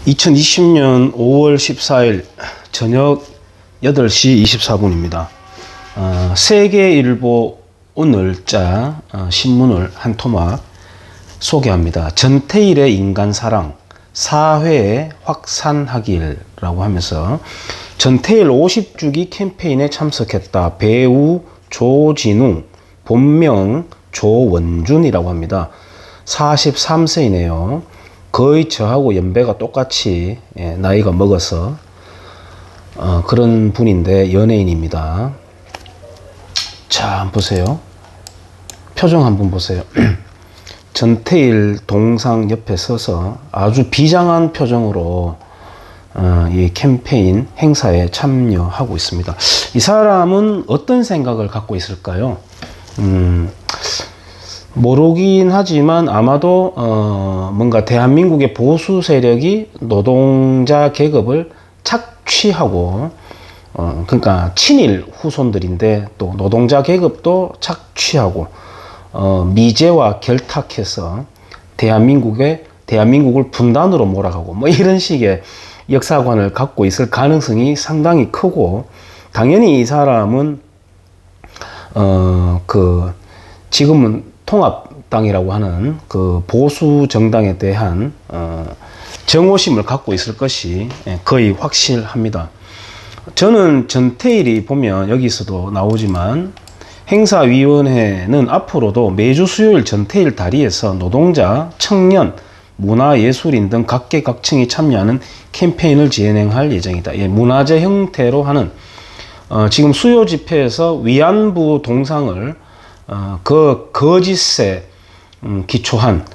2020년 5월 14일 저녁 8시 24분입니다. 세계일보 오늘자 신문을 한 토막 소개합니다. 전태일의 인간사랑 사회에 확산하길라고 하면서 전태일 50주기 캠페인에 참석했다. 배우 조진웅, 본명 조원준이라고 합니다. 43세이네요. 거의 저하고 연배가 똑같이 나이가 먹어서 그런 분인데 연예인입니다. 자, 한번 보세요. 표정 한번 보세요. 전태일 동상 옆에 서서 아주 비장한 표정으로 이 캠페인 행사에 참여하고 있습니다. 이 사람은 어떤 생각을 갖고 있을까요? 모르긴 하지만 아마도 뭔가 대한민국의 보수 세력이 노동자 계급을 착취하고 그러니까 친일 후손들인데 또 노동자 계급도 착취하고 미제와 결탁해서 대한민국을 분단으로 몰아가고 뭐 이런 식의 역사관을 갖고 있을 가능성이 상당히 크고, 당연히 이 사람은 지금은 통합당이라고 하는 그 보수 정당에 대한 정오심을 갖고 있을 것이 거의 확실합니다. 저는 전태일이 보면 여기서도 나오지만 행사위원회는 앞으로도 매주 수요일 전태일 다리에서 노동자, 청년, 문화예술인 등 각계각층이 참여하는 캠페인을 진행할 예정이다. 문화제 형태로 하는 지금 수요 집회에서 위안부 동상을 그 거짓에 기초한,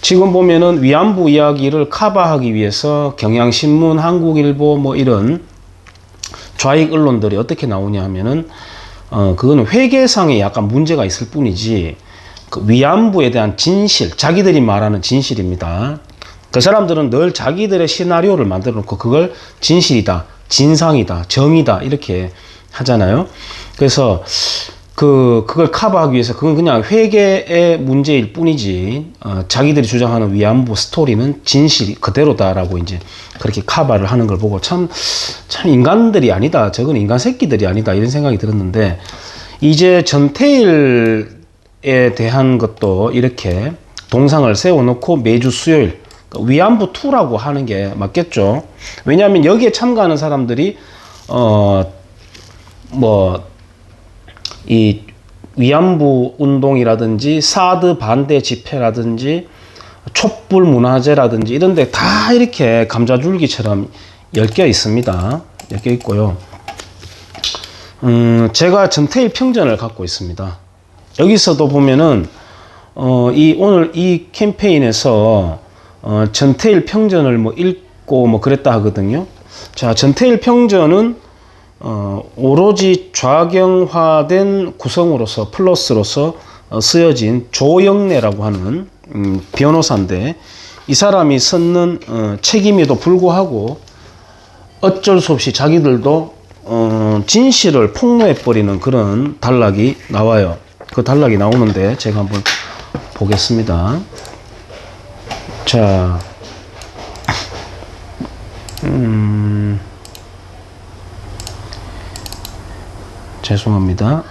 지금 보면은 위안부 이야기를 커버하기 위해서 경향신문, 한국일보 뭐 이런 좌익 언론들이 어떻게 나오냐 하면은 그거는 회계상에 약간 문제가 있을 뿐이지 그 위안부에 대한 진실, 자기들이 말하는 진실입니다. 그 사람들은 늘 자기들의 시나리오를 만들어 놓고 그걸 진실이다, 진상이다, 정의다 이렇게 하잖아요. 그래서 그걸 커버하기 위해서 그건 그냥 회계의 문제일 뿐이지 자기들이 주장하는 위안부 스토리는 진실이 그대로다라고 이제 그렇게 커버를 하는 걸 보고 참 인간들이 아니다, 저건 인간 새끼들이 아니다 이런 생각이 들었는데, 이제 전태일에 대한 것도 이렇게 동상을 세워놓고 매주 수요일 위안부 투라고 하는 게 맞겠죠. 왜냐하면 여기에 참가하는 사람들이 이 위안부 운동이라든지 사드 반대 집회라든지 촛불 문화제라든지 이런 데 다 이렇게 감자줄기처럼 엮여 있습니다. 엮여 있고요. 제가 전태일 평전을 갖고 있습니다. 여기서도 보면은 오늘 이 캠페인에서 전태일 평전을 뭐 읽고 뭐 그랬다 하거든요. 자, 전태일 평전은 오로지 좌경화된 구성으로서 플러스로서 쓰여진 조영래라고 하는 변호사인데, 이 사람이 썼는 책임에도 불구하고 어쩔 수 없이 자기들도 진실을 폭로해버리는 그런 단락이 나와요. 그 단락이 나오는데 제가 한번 보겠습니다. 자, 죄송합니다.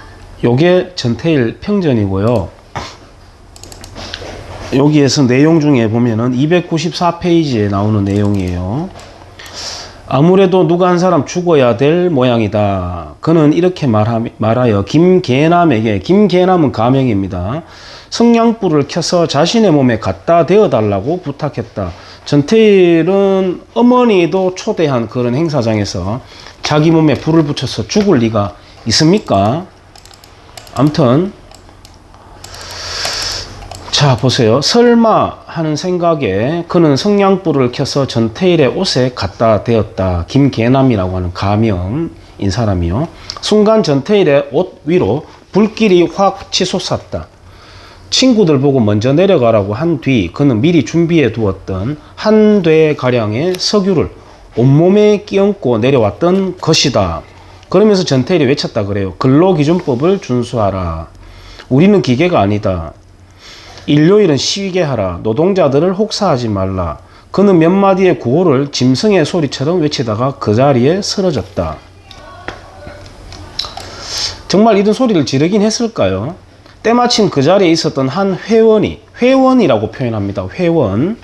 요게 전태일 평전이고요. 여기에서 내용 중에 보면은 294페이지에 나오는 내용이에요. 아무래도 누가 한 사람 죽어야 될 모양이다. 그는 이렇게 말하여 김계남은 가명입니다. 성냥불을 켜서 자신의 몸에 갖다 대어달라고 부탁했다. 전태일은 어머니도 초대한 그런 행사장에서 자기 몸에 불을 붙여서 죽을 리가 있습니까? 아무튼 자, 보세요. 설마 하는 생각에 그는 성냥불을 켜서 전태일의 옷에 갖다 대었다. 김계남이라고 하는 가명인 사람이요. 순간 전태일의 옷 위로 불길이 확 치솟았다. 친구들 보고 먼저 내려가라고 한 뒤 그는 미리 준비해 두었던 한 대 가량의 석유를 온몸에 끼얹고 내려왔던 것이다. 그러면서 전태일이 외쳤다 그래요. 근로기준법을 준수하라. 우리는 기계가 아니다. 일요일은 쉬게 하라. 노동자들을 혹사하지 말라. 그는 몇 마디의 구호를 짐승의 소리처럼 외치다가 그 자리에 쓰러졌다. 정말 이런 소리를 지르긴 했을까요? 때마침 그 자리에 있었던 한 회원이라고 표현합니다. 회원.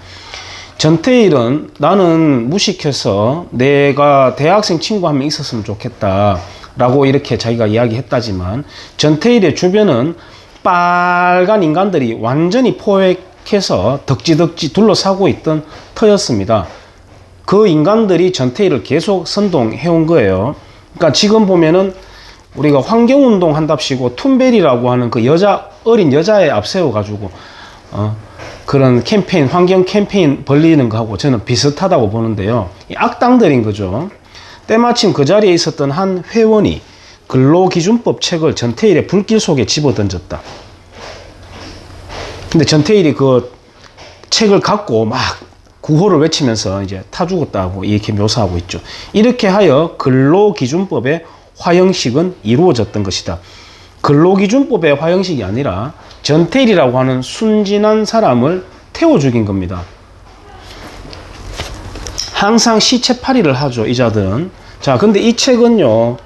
전태일은 나는 무식해서 내가 대학생 친구 한 명 있었으면 좋겠다 라고 이렇게 자기가 이야기했다지만, 전태일의 주변은 빨간 인간들이 완전히 포획해서 덕지덕지 둘러싸고 있던 터였습니다. 그 인간들이 전태일을 계속 선동해온 거예요. 그러니까 지금 보면은 우리가 환경운동 한답시고 툰베리라고 하는 그 어린 여자애 앞세워가지고 그런 캠페인, 환경 캠페인 벌리는 거하고 저는 비슷하다고 보는데요. 이 악당들인 거죠. 때마침 그 자리에 있었던 한 회원이 근로기준법 책을 전태일의 불길 속에 집어던졌다. 근데 전태일이 그 책을 갖고 막 구호를 외치면서 이제 타 죽었다고 이렇게 묘사하고 있죠. 이렇게 하여 근로기준법의 화형식은 이루어졌던 것이다. 근로기준법의 화형식이 아니라 전태일이라고 하는 순진한 사람을 태워 죽인 겁니다. 항상 시체팔이를 하죠, 이자들은. 자, 근데 이 책은 요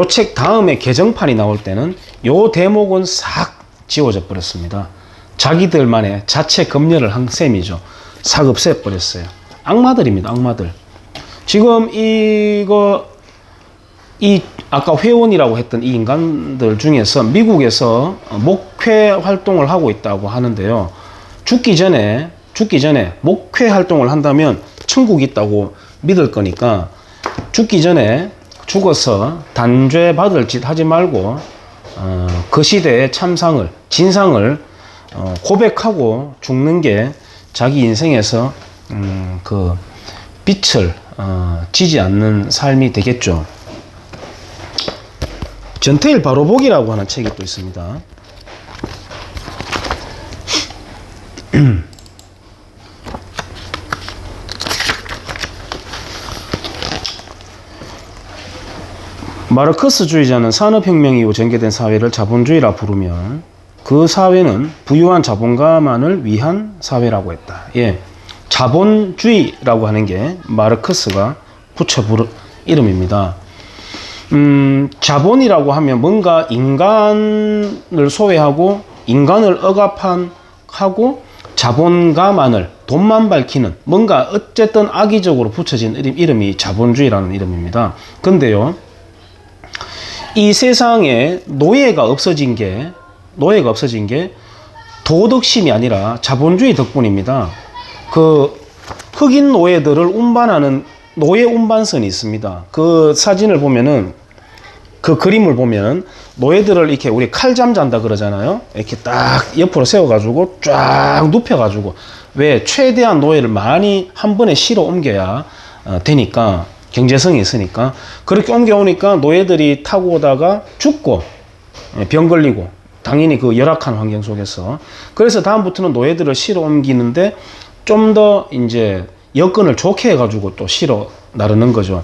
책 다음에 개정판이 나올 때는 요 대목은 싹 지워져 버렸습니다. 자기들만의 자체 검열을 한 셈이죠. 싹 없애버렸어요. 악마들입니다, 악마들. 지금 아까 회원이라고 했던 이 인간들 중에서 미국에서 목회 활동을 하고 있다고 하는데요. 죽기 전에 목회 활동을 한다면 천국이 있다고 믿을 거니까 죽기 전에 죽어서 단죄 받을 짓 하지 말고 그 시대의 진상을 고백하고 죽는 게 자기 인생에서 그 빛을 지지 않는 삶이 되겠죠. 전태일 바로보기라고 하는 책이 또 있습니다. 마르크스주의자는 산업혁명 이후 전개된 사회를 자본주의라 부르면 그 사회는 부유한 자본가만을 위한 사회라고 했다. 예, 자본주의라고 하는 게 마르크스가 붙여 부른 이름입니다. 자본이라고 하면 뭔가 인간을 소외하고 인간을 억압하고 자본가만을 돈만 밝히는 뭔가 어쨌든 악의적으로 붙여진 이름이 자본주의라는 이름입니다. 근데요, 이 세상에 노예가 없어진 게 도덕심이 아니라 자본주의 덕분입니다. 그 흑인 노예들을 운반하는 노예 운반선이 있습니다. 그 사진을 보면은, 그 그림을 보면 노예들을 이렇게 우리 칼잠 잔다 그러잖아요. 이렇게 딱 옆으로 세워가지고 쫙 눕혀가지고, 왜 최대한 노예를 많이 한 번에 실어 옮겨야 되니까, 경제성이 있으니까. 그렇게 옮겨오니까 노예들이 타고 오다가 죽고 병 걸리고, 당연히 그 열악한 환경 속에서. 그래서 다음부터는 노예들을 실어 옮기는데 좀 더 이제 여건을 좋게 해가지고 또 실어 나르는 거죠.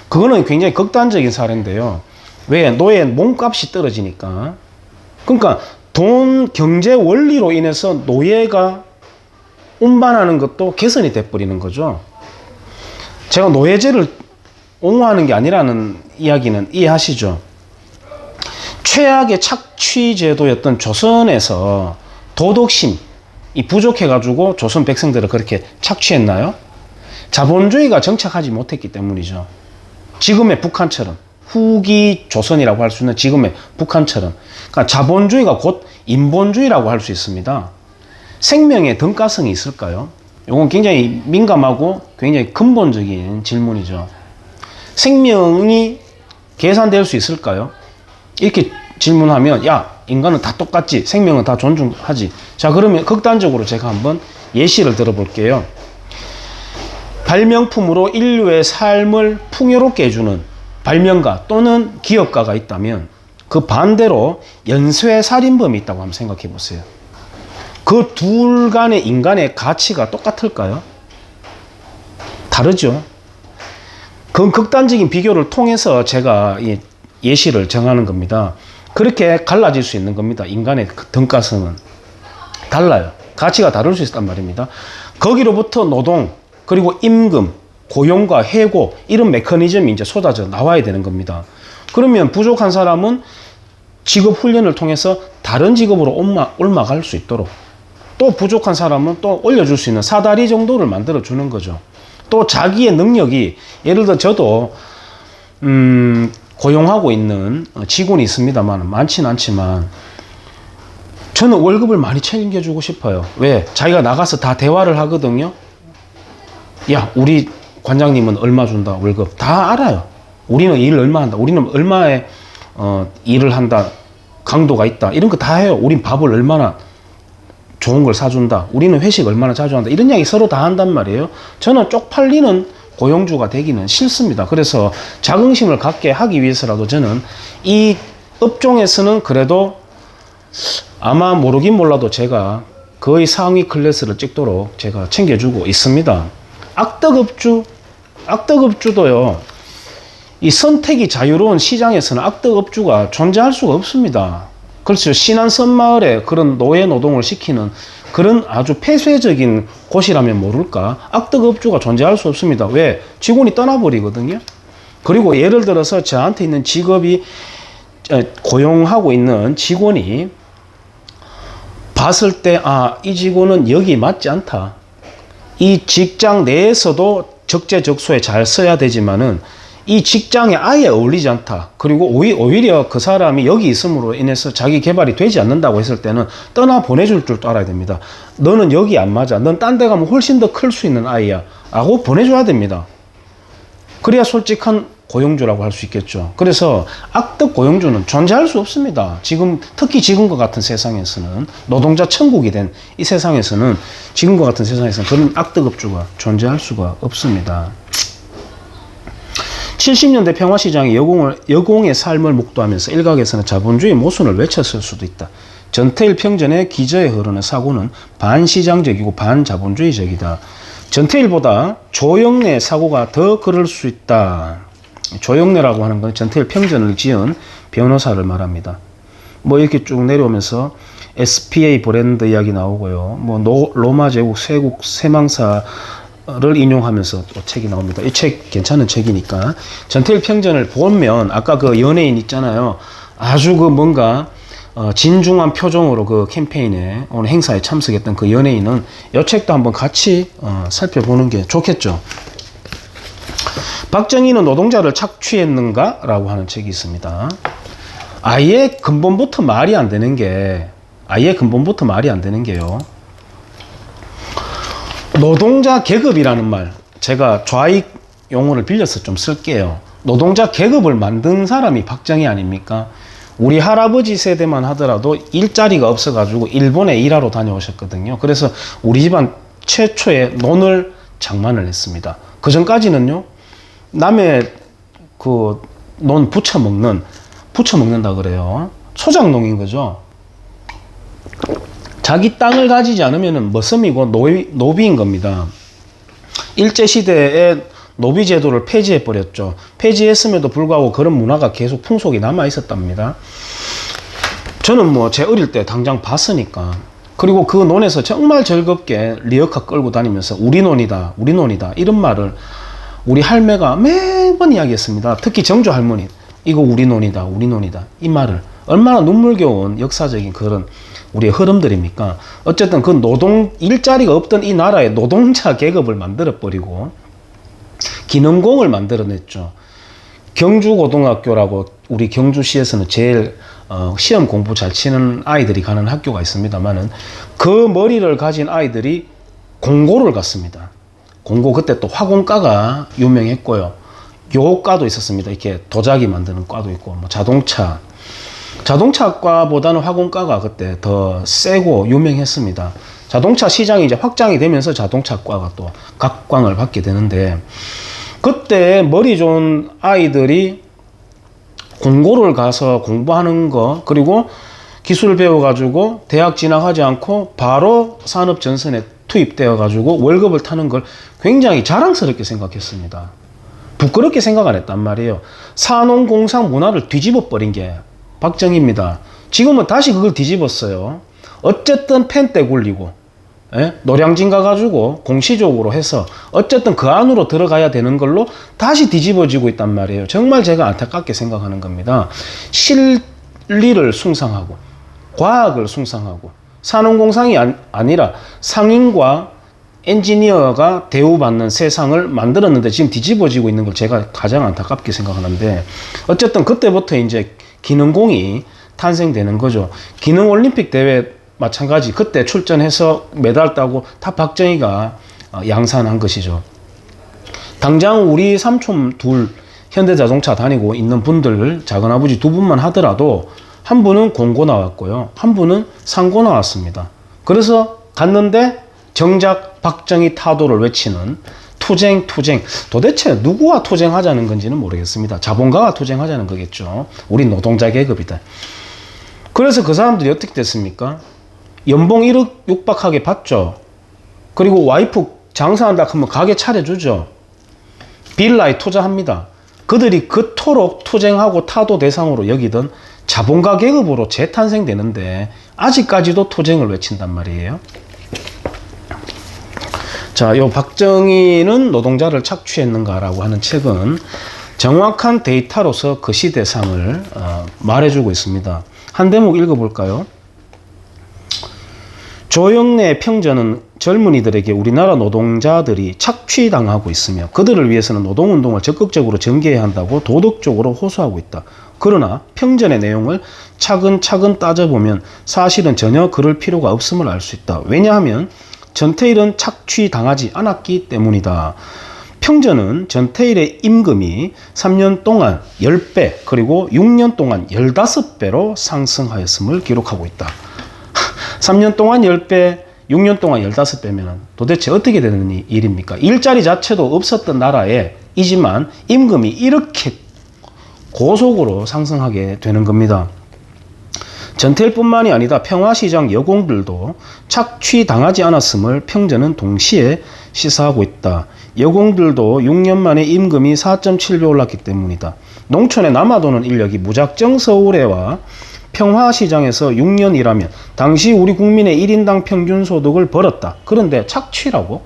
그거는 굉장히 극단적인 사례인데요. 왜? 노예 몸값이 떨어지니까. 그러니까 경제 원리로 인해서 노예가 운반하는 것도 개선이 돼버리는 거죠. 제가 노예제를 옹호하는 게 아니라는 이야기는 이해하시죠? 최악의 착취제도였던 조선에서 도덕심이 부족해가지고 조선 백성들을 그렇게 착취했나요? 자본주의가 정착하지 못했기 때문이죠. 지금의 북한처럼, 후기 조선이라고 할 수 있는 지금의 북한처럼. 그러니까 자본주의가 곧 인본주의라고 할 수 있습니다. 생명에 등가성이 있을까요? 이건 굉장히 민감하고 굉장히 근본적인 질문이죠. 생명이 계산될 수 있을까요? 이렇게 질문하면, 야, 인간은 다 똑같지, 생명은 다 존중하지. 자, 그러면 극단적으로 제가 한번 예시를 들어볼게요. 발명품으로 인류의 삶을 풍요롭게 해주는 발명가 또는 기업가가 있다면, 그 반대로 연쇄살인범이 있다고 한번 생각해 보세요. 그 둘 간의 인간의 가치가 똑같을까요? 다르죠. 그 극단적인 비교를 통해서 제가 이 예시를 정하는 겁니다. 그렇게 갈라질 수 있는 겁니다. 인간의 등가성은 달라요. 가치가 다를 수 있단 말입니다. 거기로부터 노동, 그리고 임금, 고용과 해고 이런 메커니즘이 이제 쏟아져 나와야 되는 겁니다. 그러면 부족한 사람은 직업 훈련을 통해서 다른 직업으로 올라갈 수 있도록, 또 부족한 사람은 또 올려줄 수 있는 사다리 정도를 만들어 주는 거죠. 또 자기의 능력이, 예를 들어 저도 고용하고 있는 직원이 있습니다만, 많지는 않지만 저는 월급을 많이 챙겨주고 싶어요. 왜? 자기가 나가서 다 대화를 하거든요. 야, 우리 관장님은 얼마 준다, 월급. 다 알아요. 우리는 일을 얼마 한다. 우리는 얼마의 일을 한다. 강도가 있다. 이런 거 다 해요. 우린 밥을 얼마나 좋은 걸 사준다. 우리는 회식 얼마나 자주 한다. 이런 이야기 서로 다 한단 말이에요. 저는 쪽팔리는 고용주가 되기는 싫습니다. 그래서 자긍심을 갖게 하기 위해서라도 저는 이 업종에서는 그래도 아마 모르긴 몰라도 제가 거의 상위 클래스를 찍도록 제가 챙겨주고 있습니다. 악덕업주도요. 이 선택이 자유로운 시장에서는 악덕업주가 존재할 수가 없습니다. 그렇죠. 신안 섬마을에 그런 노예 노동을 시키는 그런 아주 폐쇄적인 곳이라면 모를까? 악덕업주가 존재할 수 없습니다. 왜? 직원이 떠나버리거든요. 그리고 예를 들어서 저한테 있는 직업이, 고용하고 있는 직원이 봤을 때, 아, 이 직원은 여기 맞지 않다. 이 직장 내에서도 적재적소에 잘 써야 되지만은 이 직장에 아예 어울리지 않다. 그리고 오히려 그 사람이 여기 있음으로 인해서 자기 개발이 되지 않는다고 했을 때는 떠나 보내줄 줄 알아야 됩니다. 너는 여기 안 맞아. 넌 딴 데 가면 훨씬 더 클 수 있는 아이야. 라고 보내줘야 됩니다. 그래야 솔직한 고용주라고 할 수 있겠죠. 그래서 악덕 고용주는 존재할 수 없습니다. 지금, 특히 지금과 같은 세상에서는, 노동자 천국이 된 이 세상에서는, 지금과 같은 세상에서는 그런 악덕업주가 존재할 수가 없습니다. 70년대 평화시장이 여공의 삶을 목도하면서 일각에서는 자본주의 모순을 외쳤을 수도 있다. 전태일 평전의 기저에 흐르는 사고는 반시장적이고 반자본주의적이다. 전태일보다 조영래 사고가 더 그럴 수 있다. 조영래라고 하는 건 전태일 평전을 지은 변호사를 말합니다. 뭐 이렇게 쭉 내려오면서 SPA 브랜드 이야기 나오고요. 뭐 로마 제국 세국 세망사 를 인용하면서 또 책이 나옵니다. 이 책 괜찮은 책이니까. 전태일 평전을 보면 아까 그 연예인 있잖아요. 아주 그 뭔가 진중한 표정으로 그 캠페인에 오늘 행사에 참석했던 그 연예인은 이 책도 한번 같이 살펴보는 게 좋겠죠. 박정희는 노동자를 착취했는가? 라고 하는 책이 있습니다. 아예 근본부터 말이 안 되는 게요. 노동자 계급이라는 말, 제가 좌익 용어를 빌려서 좀 쓸게요. 노동자 계급을 만든 사람이 박정희 아닙니까? 우리 할아버지 세대만 하더라도 일자리가 없어가지고 일본에 일하러 다녀오셨거든요. 그래서 우리 집안 최초의 논을 장만을 했습니다. 그 전까지는요, 남의 그 논 부쳐먹는다 그래요. 소작농인 거죠. 자기 땅을 가지지 않으면 머슴이고 노비인 겁니다. 일제시대에 노비제도를 폐지해버렸죠. 폐지했음에도 불구하고 그런 문화가 계속 풍속이 남아있었답니다. 저는 뭐 제 어릴 때 당장 봤으니까. 그리고 그 논에서 정말 즐겁게 리어카 끌고 다니면서 우리 논이다, 우리 논이다 이런 말을 우리 할매가 매번 이야기했습니다. 특히 정조 할머니, 이거 우리 논이다, 우리 논이다 이 말을. 얼마나 눈물겨운 역사적인 그런 우리의 흐름들입니까? 어쨌든 그 일자리가 없던 이 나라의 노동자 계급을 만들어버리고 기능공을 만들어냈죠. 경주고등학교라고 우리 경주시에서는 제일 시험 공부 잘 치는 아이들이 가는 학교가 있습니다만은 그 머리를 가진 아이들이 공고를 갔습니다. 공고 그때 또 화공과가 유명했고요. 요과도 있었습니다. 이렇게 도자기 만드는 과도 있고 뭐 자동차과보다는 화공과가 그때 더 세고 유명했습니다. 자동차 시장이 이제 확장이 되면서 자동차과가 또 각광을 받게 되는데, 그때 머리 좋은 아이들이 공고를 가서 공부하는 거, 그리고 기술을 배워가지고 대학 진학하지 않고 바로 산업 전선에 투입되어가지고 월급을 타는 걸 굉장히 자랑스럽게 생각했습니다. 부끄럽게 생각 안 했단 말이에요. 산업공상 문화를 뒤집어 버린 게 박정희입니다. 지금은 다시 그걸 뒤집었어요. 어쨌든 펜때 굴리고, 예? 노량진 가가지고 공시적으로 해서 어쨌든 그 안으로 들어가야 되는 걸로 다시 뒤집어지고 있단 말이에요. 정말 제가 안타깝게 생각하는 겁니다. 실리를 숭상하고 과학을 숭상하고 산업공상이 아니라 상인과 엔지니어가 대우받는 세상을 만들었는데 지금 뒤집어지고 있는 걸 제가 가장 안타깝게 생각하는데, 어쨌든 그때부터 이제 기능공이 탄생되는 거죠. 기능올림픽 대회 마찬가지, 그때 출전해서 메달 따고 다 박정희가 양산한 것이죠. 당장 우리 삼촌 둘 현대자동차 다니고 있는 분들, 작은아버지 두 분만 하더라도 한 분은 공고 나왔고요, 한 분은 상고 나왔습니다. 그래서 갔는데 정작 박정희 타도를 외치는 투쟁. 도대체 누구와 투쟁하자는 건지는 모르겠습니다. 자본가와 투쟁하자는 거겠죠. 우리 노동자 계급이다. 그래서 그 사람들이 어떻게 됐습니까? 연봉 1억 육박하게 받죠. 그리고 와이프 장사한다 하면 가게 차려주죠. 빌라에 투자합니다. 그들이 그토록 투쟁하고 타도 대상으로 여기던 자본가 계급으로 재탄생되는데 아직까지도 투쟁을 외친단 말이에요. 자, 요 박정희는 노동자를 착취했는가라고 하는 책은 정확한 데이터로서 그 시대상을 말해주고 있습니다. 한 대목 읽어볼까요? 조영래 평전은 젊은이들에게 우리나라 노동자들이 착취당하고 있으며 그들을 위해서는 노동운동을 적극적으로 전개해야 한다고 도덕적으로 호소하고 있다. 그러나 평전의 내용을 차근차근 따져보면 사실은 전혀 그럴 필요가 없음을 알 수 있다. 왜냐하면 전태일은 착취당하지 않았기 때문이다. 평전은 전태일의 임금이 3년 동안 10배 그리고 6년 동안 15배로 상승하였음을 기록하고 있다. 3년 동안 10배, 6년 동안 15배면 도대체 어떻게 되는 일입니까? 일자리 자체도 없었던 나라이지만 임금이 이렇게 고속으로 상승하게 되는 겁니다. 전태일뿐만이 아니다 평화시장 여공들도 착취당하지 않았음을 평전은 동시에 시사하고 있다. 여공들도 6년 만에 임금이 4.7배 올랐기 때문이다. 농촌에 남아도는 인력이 무작정 서울에와 평화시장에서 6년 일하면 당시 우리 국민의 1인당 평균 소득을 벌었다. 그런데 착취라고?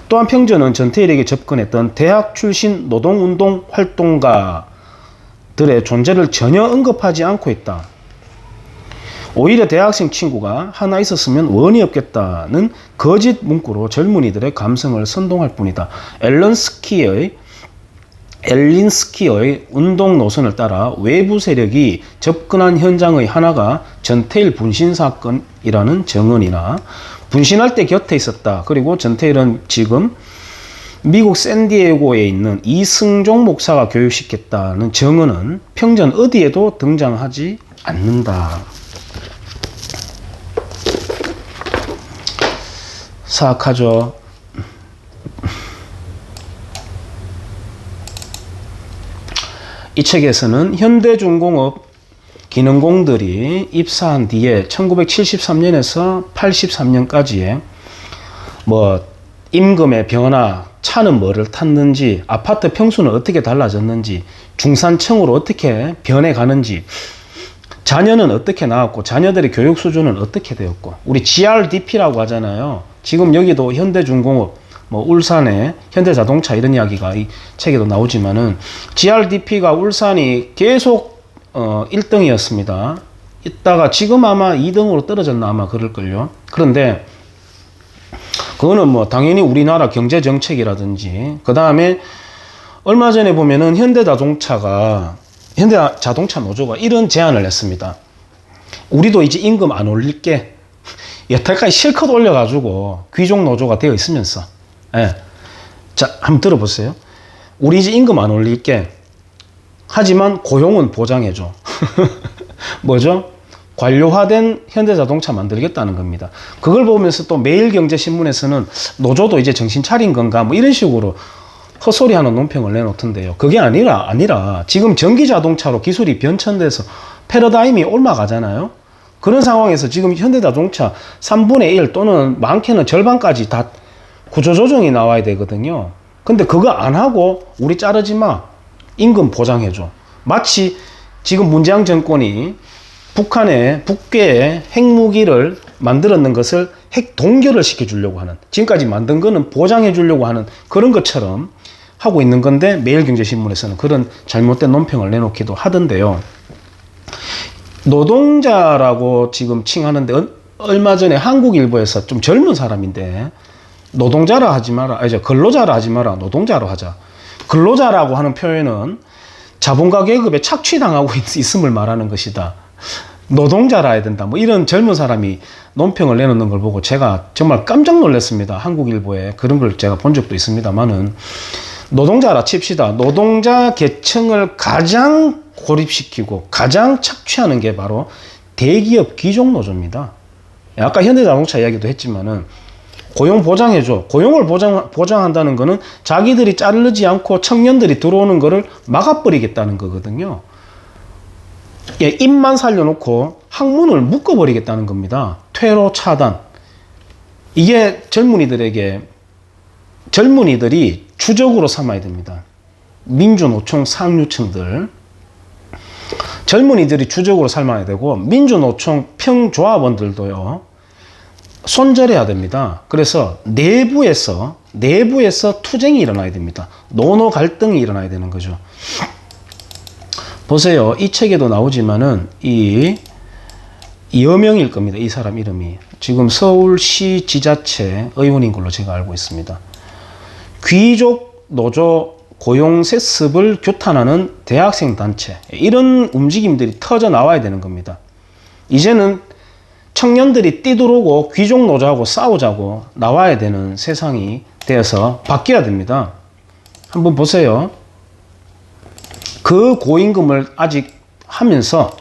또한 평전은 전태일에게 접근했던 대학 출신 노동운동 활동가들의 존재를 전혀 언급하지 않고 있다. 오히려 대학생 친구가 하나 있었으면 원이 없겠다는 거짓 문구로 젊은이들의 감성을 선동할 뿐이다. 엘린스키의 운동 노선을 따라 외부 세력이 접근한 현장의 하나가 전태일 분신 사건이라는 정언이나 분신할 때 곁에 있었다. 그리고 전태일은 지금 미국 샌디에고에 있는 이승종 목사가 교육시켰다는 정언은 평전 어디에도 등장하지 않는다. 사악하죠. 이 책에서는 현대중공업 기능공들이 입사한 뒤에 1973년에서 83년까지의 임금의 변화, 차는 뭐를 탔는지, 아파트 평수는 어떻게 달라졌는지, 중산층으로 어떻게 변해가는지, 자녀는 어떻게 나왔고 자녀들의 교육 수준은 어떻게 되었고, 우리 GRDP라고 하잖아요. 지금 여기도 현대중공업, 울산의 현대자동차 이런 이야기가 이 책에도 나오지만은 GRDP가 울산이 계속 1등이었습니다. 있다가 지금 아마 2등으로 떨어졌나 아마 그럴걸요. 그런데 그거는 당연히 우리나라 경제정책이라든지, 그 다음에 얼마 전에 보면은 현대자동차 노조가 이런 제안을 했습니다. 우리도 이제 임금 안 올릴게. 여태까지 실컷 올려가지고 귀족 노조가 되어 있으면서, 예. 자, 한번 들어보세요. 우리 이제 임금 안 올릴게. 하지만 고용은 보장해줘. 뭐죠? 관료화된 현대자동차 만들겠다는 겁니다. 그걸 보면서 또 매일경제신문에서는 노조도 이제 정신 차린 건가 이런 식으로 헛소리하는 논평을 내놓던데요. 그게 아니라 지금 전기자동차로 기술이 변천돼서 패러다임이 옮아가잖아요. 그런 상황에서 지금 현대자동차 3분의 1 또는 많게는 절반까지 다 구조조정이 나와야 되거든요. 근데 그거 안 하고 우리 자르지 마. 임금 보장해줘. 마치 지금 문재인 정권이 북한에 북괴에 핵무기를 만들었는 것을 핵 동결을 시켜주려고 하는, 지금까지 만든 거는 보장해주려고 하는 그런 것처럼 하고 있는 건데, 매일경제신문에서는 그런 잘못된 논평을 내놓기도 하던데요. 노동자라고 지금 칭하는데, 얼마 전에 한국일보에서 좀 젊은 사람인데, 노동자라 하지 마라, 근로자라 하지 마라, 노동자로 하자. 근로자라고 하는 표현은 자본가 계급에 착취당하고 있음을 말하는 것이다. 노동자라 해야 된다. 뭐 이런 젊은 사람이 논평을 내놓는 걸 보고 제가 정말 깜짝 놀랐습니다. 한국일보에 그런 걸 제가 본 적도 있습니다만은, 노동자라 칩시다. 노동자 계층을 가장 고립시키고 가장 착취하는 게 바로 대기업 귀족노조입니다. 아까 현대자동차 이야기도 했지만은, 고용 보장해줘. 고용을 보장한다는 거는 자기들이 자르지 않고 청년들이 들어오는 거를 막아버리겠다는 거거든요. 예, 입만 살려놓고 학문을 묶어버리겠다는 겁니다. 퇴로 차단. 이게 젊은이들이 주적으로 삼아야 됩니다. 민주노총 상류층들. 젊은이들이 주적으로 삼아야 되고, 민주노총 평조합원들도요, 손절해야 됩니다. 그래서 내부에서 투쟁이 일어나야 됩니다. 노노 갈등이 일어나야 되는 거죠. 보세요. 이 책에도 나오지만은, 이 여명일 겁니다. 이 사람 이름이. 지금 서울시 지자체 의원인 걸로 제가 알고 있습니다. 귀족 노조 고용 세습을 규탄하는 대학생 단체. 이런 움직임들이 터져 나와야 되는 겁니다. 이제는 청년들이 뛰들어오고 귀족 노조하고 싸우자고 나와야 되는 세상이 되어서 바뀌어야 됩니다. 한번 보세요. 그 고임금을 아직 하면서,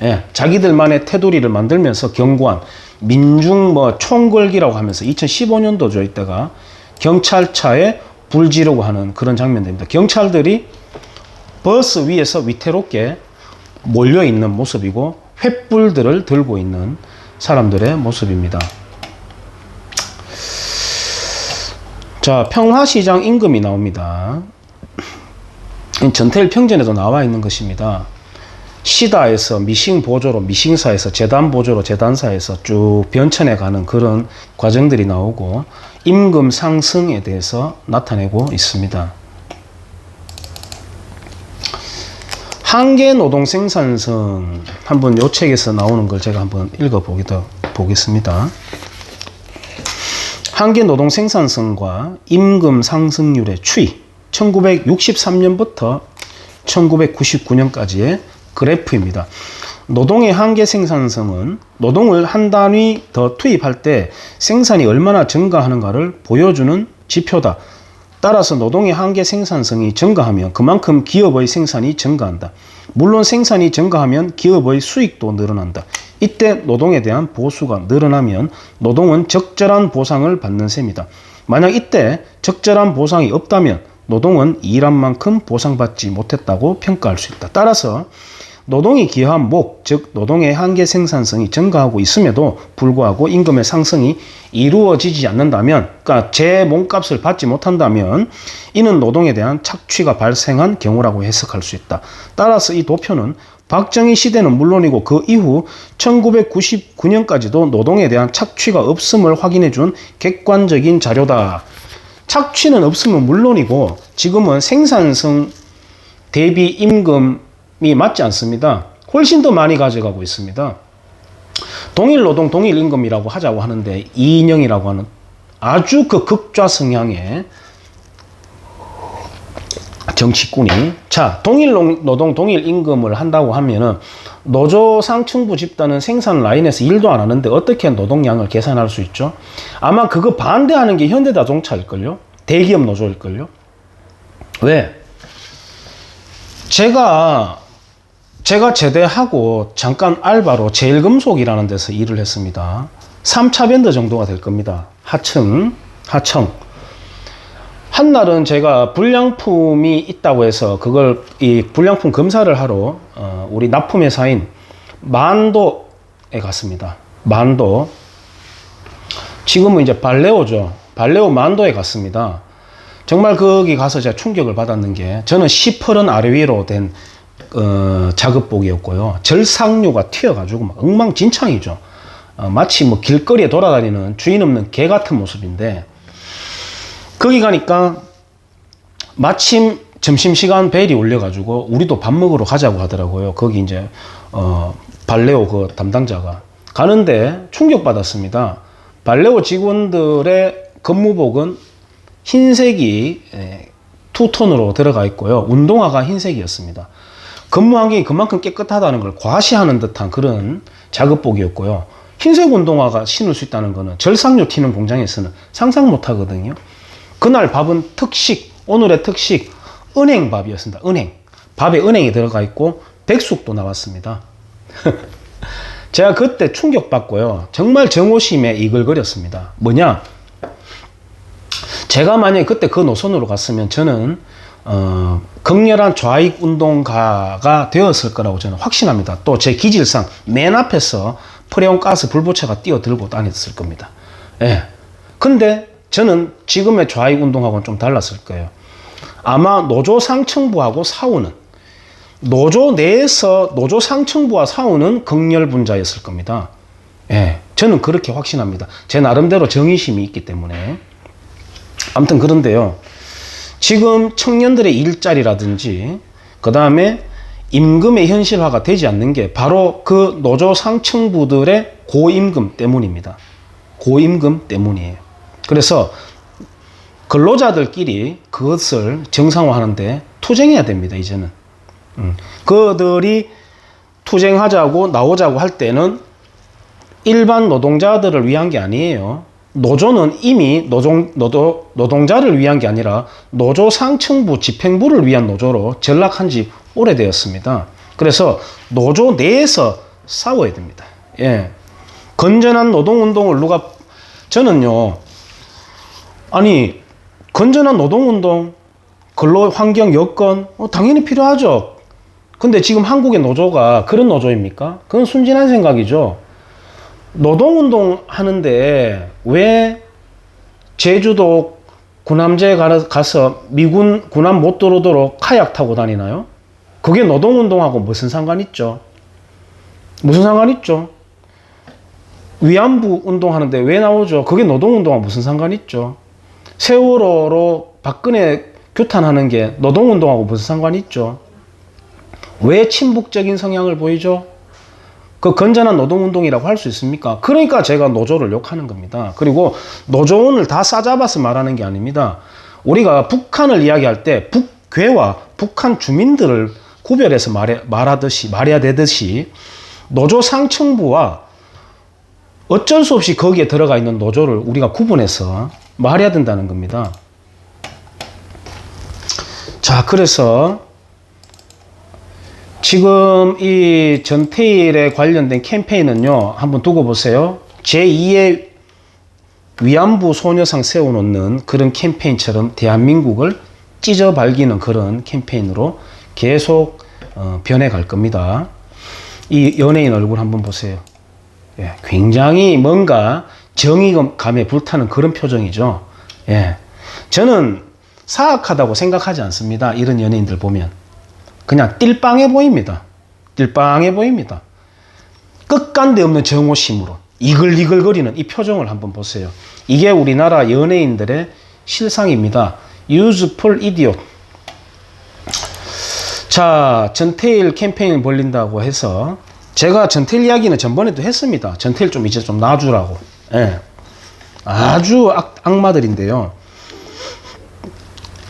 예, 자기들만의 테두리를 만들면서 경고한 민중 총궐기라고 하면서 2015년도죠. 이때가 경찰차에 불 지르고 하는 그런 장면입니다. 경찰들이 버스 위에서 위태롭게 몰려있는 모습이고, 횃불들을 들고 있는 사람들의 모습입니다. 자, 평화시장 임금이 나옵니다. 전태일 평전에도 나와 있는 것입니다. 시다에서 미싱 보조로, 미싱사에서 재단 보조로, 재단사에서 쭉 변천해 가는 그런 과정들이 나오고, 임금 상승에 대해서 나타내고 있습니다. 한계 노동 생산성, 한번 요 책에서 나오는 걸 제가 한번 보겠습니다. 한계 노동 생산성과 임금 상승률의 추이, 1963년부터 1999년까지의 그래프입니다. 노동의 한계 생산성은 노동을 한 단위 더 투입할 때 생산이 얼마나 증가하는가를 보여주는 지표다. 따라서 노동의 한계 생산성이 증가하면 그만큼 기업의 생산이 증가한다. 물론 생산이 증가하면 기업의 수익도 늘어난다. 이때 노동에 대한 보수가 늘어나면 노동은 적절한 보상을 받는 셈이다. 만약 이때 적절한 보상이 없다면 노동은 일한 만큼 보상받지 못했다고 평가할 수 있다. 따라서 노동이 기여한 목, 즉 노동의 한계 생산성이 증가하고 있음에도 불구하고 임금의 상승이 이루어지지 않는다면, 그러니까 제 몸값을 받지 못한다면 이는 노동에 대한 착취가 발생한 경우라고 해석할 수 있다. 따라서 이 도표는 박정희 시대는 물론이고 그 이후 1999년까지도 노동에 대한 착취가 없음을 확인해 준 객관적인 자료다. 착취는 없으면 물론이고 지금은 생산성 대비 임금이 맞지 않습니다. 훨씬 더 많이 가져가고 있습니다. 동일 노동 동일 임금이라고 하자고 하는데, 이인영이라고 하는 아주 그 극좌 성향의 정치꾼이, 자, 동일 노동 동일 임금을 한다고 하면은 노조 상층부 집단은 생산 라인에서 일도 안 하는데 어떻게 노동량을 계산할 수 있죠? 아마 그거 반대하는 게 현대자동차일걸요? 대기업 노조일걸요? 왜? 제가 제대하고 잠깐 알바로 제일금속이라는 데서 일을 했습니다. 3차 밴드 정도가 될 겁니다. 하청. 한날은 제가 불량품이 있다고 해서 그걸 이 불량품 검사를 하러 우리 납품회사인 만도에 갔습니다. 만도. 지금은 이제 발레오죠. 발레오 만도에 갔습니다. 정말 거기 가서 제가 충격을 받았는 게, 저는 시퍼런 아래 위로 된 작업복이었고요. 절삭류가 튀어가지고 막 엉망진창이죠. 마치 뭐 길거리에 돌아다니는 주인 없는 개 같은 모습인데, 거기 가니까 마침 점심시간 벨이 울려가지고 우리도 밥 먹으러 가자고 하더라고요. 거기 이제 발레오 그 담당자가. 가는데 충격받았습니다. 발레오 직원들의 근무복은 흰색이 투톤으로 들어가 있고요. 운동화가 흰색이었습니다. 근무 환경이 그만큼 깨끗하다는 걸 과시하는 듯한 그런 작업복이었고요. 흰색 운동화가 신을 수 있다는 거는 절삭류 튀는 공장에서는 상상 못 하거든요. 그날 밥은 특식, 오늘의 특식, 은행밥이었습니다. 은행. 밥에 은행이 들어가 있고 백숙도 나왔습니다. 제가 그때 충격받고요. 정말 정오심에 이글거렸습니다. 뭐냐? 제가 만약에 그때 그 노선으로 갔으면 저는 극렬한 좌익 운동가가 되었을 거라고 저는 확신합니다. 또 제 기질상 맨 앞에서 프레온 가스 불보차가 뛰어들고 다녔을 겁니다. 예. 근데 저는 지금의 좌익 운동하고는 좀 달랐을 거예요. 아마 노조 상층부하고 싸우는, 노조 내에서 노조 상층부와 싸우는 극렬 분자였을 겁니다. 예. 저는 그렇게 확신합니다. 제 나름대로 정의심이 있기 때문에. 아무튼 그런데요. 지금 청년들의 일자리라든지 그 다음에 임금의 현실화가 되지 않는 게 바로 그 노조 상층부들의 고임금 때문입니다. 고임금 때문이에요. 그래서 근로자들끼리 그것을 정상화하는데 투쟁해야 됩니다. 이제는. 그들이 투쟁하자고 나오자고 할 때는 일반 노동자들을 위한 게 아니에요. 노조는 이미 노동자를 위한 게 아니라 노조 상층부 집행부를 위한 노조로 전락한 지 오래되었습니다. 그래서 노조 내에서 싸워야 됩니다. 예. 건전한 노동운동을 저는요, 아니, 건전한 노동운동, 근로 환경 여건, 당연히 필요하죠. 근데 지금 한국의 노조가 그런 노조입니까? 그건 순진한 생각이죠. 노동운동 하는데 왜 제주도 군함제에 가서 미군 군함 못 들어오도록 카약 타고 다니나요? 그게 노동운동하고 무슨 상관 있죠? 무슨 상관 있죠? 위안부 운동하는데 왜 나오죠? 그게 노동운동하고 무슨 상관 있죠? 세월호로 박근혜 규탄하는 게 노동운동하고 무슨 상관 있죠? 왜 친북적인 성향을 보이죠? 그 건전한 노동운동이라고 할 수 있습니까? 그러니까 제가 노조를 욕하는 겁니다. 그리고 노조원을 다 싸잡아서 말하는 게 아닙니다. 우리가 북한을 이야기할 때 북괴와 북한 주민들을 구별해서 말해야 되듯이 노조 상층부와 어쩔 수 없이 거기에 들어가 있는 노조를 우리가 구분해서 말해야 된다는 겁니다. 자, 그래서 지금 이 전태일에 관련된 캠페인은요, 한번 두고 보세요. 제2의 위안부 소녀상 세워놓는 그런 캠페인처럼 대한민국을 찢어발기는 그런 캠페인으로 계속 변해갈 겁니다. 이 연예인 얼굴 한번 보세요. 예, 굉장히 뭔가 정의감에 불타는 그런 표정이죠. 예, 저는 사악하다고 생각하지 않습니다. 이런 연예인들 보면. 그냥 띨빵해 보입니다. 띨빵해 보입니다. 끝간데 없는 정오심으로 이글이글거리는 이 표정을 한번 보세요. 이게 우리나라 연예인들의 실상입니다. Useful idiot. 자, 전태일 캠페인을 벌린다고 해서 제가 전태일 이야기는 전번에도 했습니다. 전태일 좀 이제 좀 놔주라고. 예. 아주 악마들인데요.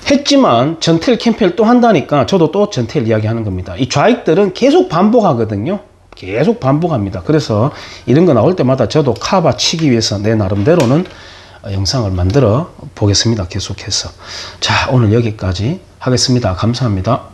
했지만 전태일 캠페인을 또 한다니까 저도 또 전태일 이야기 하는 겁니다. 이 좌익들은 계속 반복하거든요. 계속 반복합니다. 그래서 이런 거 나올 때마다 저도 카바 치기 위해서 내 나름대로는 영상을 만들어 보겠습니다. 계속해서. 자, 오늘 여기까지 하겠습니다. 감사합니다.